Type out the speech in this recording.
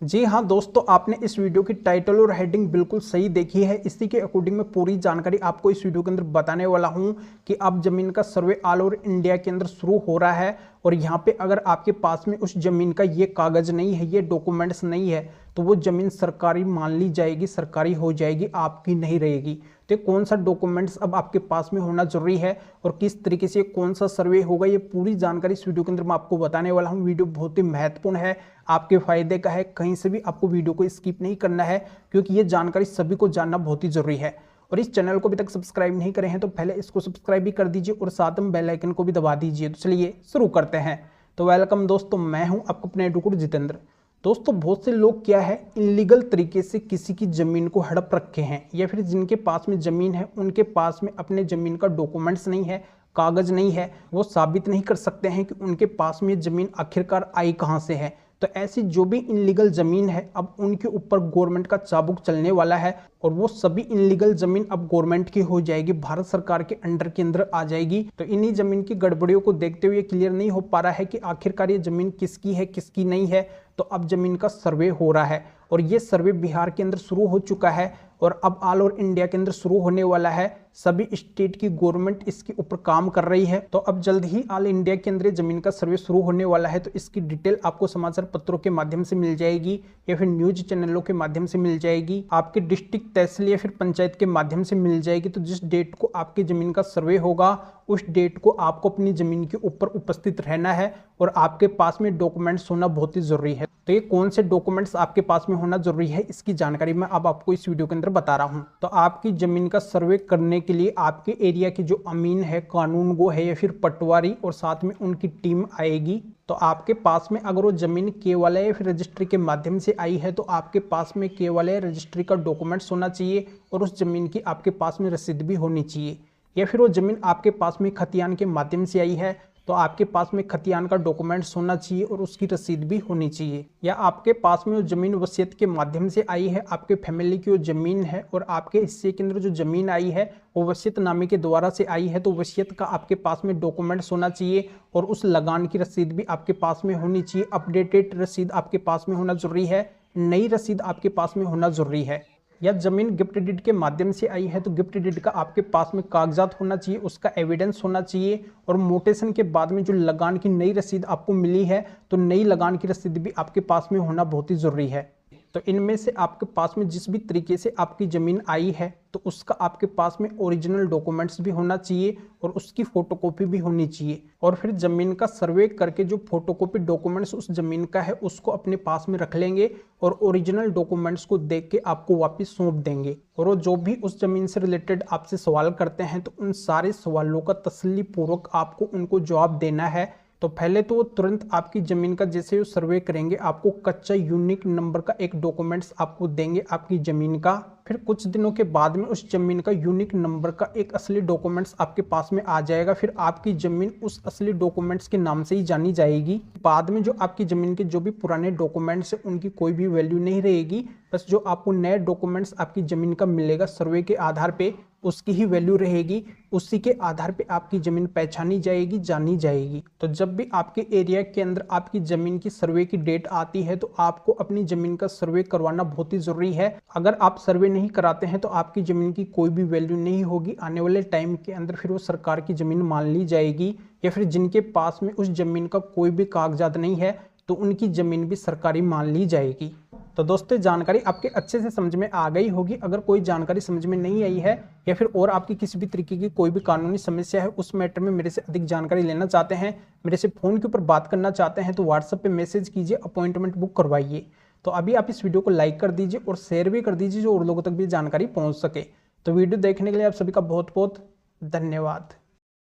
जी हाँ दोस्तों, आपने इस वीडियो की टाइटल और हेडिंग बिल्कुल सही देखी है। इसी के अकॉर्डिंग मैं पूरी जानकारी आपको इस वीडियो के अंदर बताने वाला हूँ कि अब जमीन का सर्वे ऑल ओवर इंडिया के अंदर शुरू हो रहा है और यहाँ पे अगर आपके पास में उस जमीन का ये कागज नहीं है, ये डॉक्यूमेंट्स नहीं है, तो वो जमीन सरकारी मान ली जाएगी, सरकारी हो जाएगी, आपकी नहीं रहेगी। तो कौन सा डॉक्यूमेंट्स अब आपके पास में होना जरूरी है और किस तरीके से कौन सा सर्वे होगा, ये पूरी जानकारी इस वीडियो के अंदर मैं आपको बताने वाला हूँ। वीडियो बहुत ही महत्वपूर्ण है, आपके फायदे का है, कहीं से भी आपको वीडियो को स्किप नहीं करना है क्योंकि ये जानकारी सभी को जानना बहुत ही जरूरी है। और इस चैनल को अभी तक सब्सक्राइब नहीं करे हैं तो पहले इसको सब्सक्राइब भी कर दीजिए और साथ में बेल आइकन को भी दबा दीजिए। तो चलिए शुरू करते हैं। तो वेलकम दोस्तों, मैं हूं आपको अपने एडवोकेट जितेंद्र। दोस्तों, बहुत से लोग क्या है, इलीगल तरीके से किसी की जमीन को हड़प रखे हैं या फिर जिनके पास में जमीन है उनके पास में अपने जमीन का डॉक्यूमेंट्स नहीं है, कागज नहीं है, वो साबित नहीं कर सकते हैं कि उनके पास में जमीन आखिरकार आई कहां से है। तो ऐसी जो भी इनलीगल जमीन है अब उनके ऊपर गवर्नमेंट का चाबुक चलने वाला है और वो सभी इनलीगल जमीन अब गवर्नमेंट की हो जाएगी, भारत सरकार के अंडर के अंदर आ जाएगी। तो इन्हीं जमीन की गड़बड़ियों को देखते हुए क्लियर नहीं हो पा रहा है कि आखिरकार ये जमीन किसकी है किसकी नहीं है। तो अब जमीन का सर्वे हो रहा है और ये सर्वे बिहार के अंदर शुरू हो चुका है और अब ऑल ओवर इंडिया के अंदर शुरू होने वाला है। सभी स्टेट की गवर्नमेंट इसके ऊपर काम कर रही है। तो अब जल्द ही ऑल इंडिया के अंदर जमीन का सर्वे शुरू होने वाला है। तो इसकी डिटेल आपको समाचार पत्रों के माध्यम से मिल जाएगी या फिर न्यूज चैनलों के माध्यम से मिल जाएगी, आपके डिस्ट्रिक्ट तहसील या फिर पंचायत के माध्यम से मिल जाएगी। तो जिस डेट को आपकी जमीन का सर्वे होगा उस डेट को आपको अपनी जमीन के ऊपर उपस्थित रहना है और आपके पास में डॉक्यूमेंट्स होना बहुत ही जरूरी है। तो ये कौन से डॉक्यूमेंट्स आपके पास में होना जरूरी है, इसकी जानकारी मैं अब आपको इस वीडियो के अंदर बता रहा हूं। तो आपकी जमीन का सर्वे करने के लिए आपके एरिया की जो अमीन है, कानून गो है या फिर पटवारी और साथ में उनकी टीम आएगी। तो आपके पास में अगर वो जमीन केवल या फिर रजिस्ट्री के माध्यम से आई है तो आपके पास में केवल रजिस्ट्री का डॉक्यूमेंट्स होना चाहिए और उस जमीन की आपके पास में रसीद भी होनी चाहिए। या फिर वो जमीन आपके पास में खतियान के माध्यम से आई है तो आपके पास में खतियान का डॉक्यूमेंट्स होना चाहिए और उसकी रसीद भी होनी चाहिए। या आपके पास में वो जमीन वसीयत के माध्यम से आई है, आपके फैमिली की वो जमीन है और आपके हिस्से के अंदर जो जमीन आई है वो वसीयतनामे के द्वारा से आई है, तो वसीयत का आपके पास में डॉक्यूमेंट्स होना चाहिए और उस लगान की रसीद भी आपके पास में होनी चाहिए। अपडेटेड रसीद आपके पास में होना जरूरी है, नई रसीद आपके पास में होना जरूरी है। या जमीन गिफ्ट डीड के माध्यम से आई है तो गिफ्ट डीड का आपके पास में कागजात होना चाहिए, उसका एविडेंस होना चाहिए और मोटेशन के बाद में जो लगान की नई रसीद आपको मिली है तो नई लगान की रसीद भी आपके पास में होना बहुत ही जरूरी है। तो इनमें से आपके पास में जिस भी तरीके से आपकी जमीन आई है तो उसका आपके पास में ओरिजिनल डॉक्यूमेंट्स भी होना चाहिए और उसकी फोटोकॉपी भी होनी चाहिए। और फिर जमीन का सर्वे करके जो फोटोकॉपी डॉक्यूमेंट्स उस जमीन का है उसको अपने पास में रख लेंगे और ओरिजिनल डॉक्यूमेंट्स को देख के आपको वापस सौंप देंगे। और वो जो भी उस जमीन से रिलेटेड आपसे सवाल करते हैं तो उन सारे सवालों का तसल्ली पूर्वक आपको उनको जवाब देना है। तो पहले तो वो तुरंत आपकी जमीन का जैसे वो सर्वे करेंगे आपको कच्चा यूनिक नंबर का एक डॉक्यूमेंट्स आपको देंगे आपकी जमीन का। फिर कुछ दिनों के बाद में उस जमीन का यूनिक नंबर का एक असली डॉक्यूमेंट्स आपके पास में आ जाएगा। फिर आपकी जमीन उस असली डॉक्यूमेंट्स के नाम से ही जानी जाएगी। बाद में जो आपकी जमीन के जो भी पुराने डॉक्यूमेंट्स है उनकी कोई भी वैल्यू नहीं रहेगी, बस जो आपको नए डॉक्यूमेंट्स आपकी जमीन का मिलेगा सर्वे के आधार पे उसकी ही वैल्यू रहेगी। उसी के आधार पे आपकी जमीन पहचानी जाएगी, जानी जाएगी। तो जब भी आपके एरिया के अंदर आपकी जमीन की सर्वे की डेट आती है तो आपको अपनी जमीन का सर्वे करवाना बहुत ही जरूरी है। अगर आप सर्वे नहीं कराते हैं तो आपकी जमीन की कोई भी वैल्यू नहीं होगी। आने वाले टाइम के अंदर फिर वो सरकार की जमीन मान ली जाएगी या फिर जिनके पास में उस जमीन का कोई भी कागजात नहीं है तो उनकी जमीन भी सरकारी मान ली जाएगी। तो दोस्तों, जानकारी आपके अच्छे से समझ में आ गई होगी। अगर कोई जानकारी समझ में नहीं आई है या फिर और आपकी किसी भी तरीके की कोई भी कानूनी समस्या है उस मैटर में मेरे से अधिक जानकारी लेना चाहते हैं, मेरे से फ़ोन के ऊपर बात करना चाहते हैं तो व्हाट्सएप पे मैसेज कीजिए, अपॉइंटमेंट बुक करवाइए। तो अभी आप इस वीडियो को लाइक कर दीजिए और शेयर भी कर दीजिए जो और लोगों तक भी जानकारी पहुँच सके। तो वीडियो देखने के लिए आप सभी का बहुत बहुत धन्यवाद।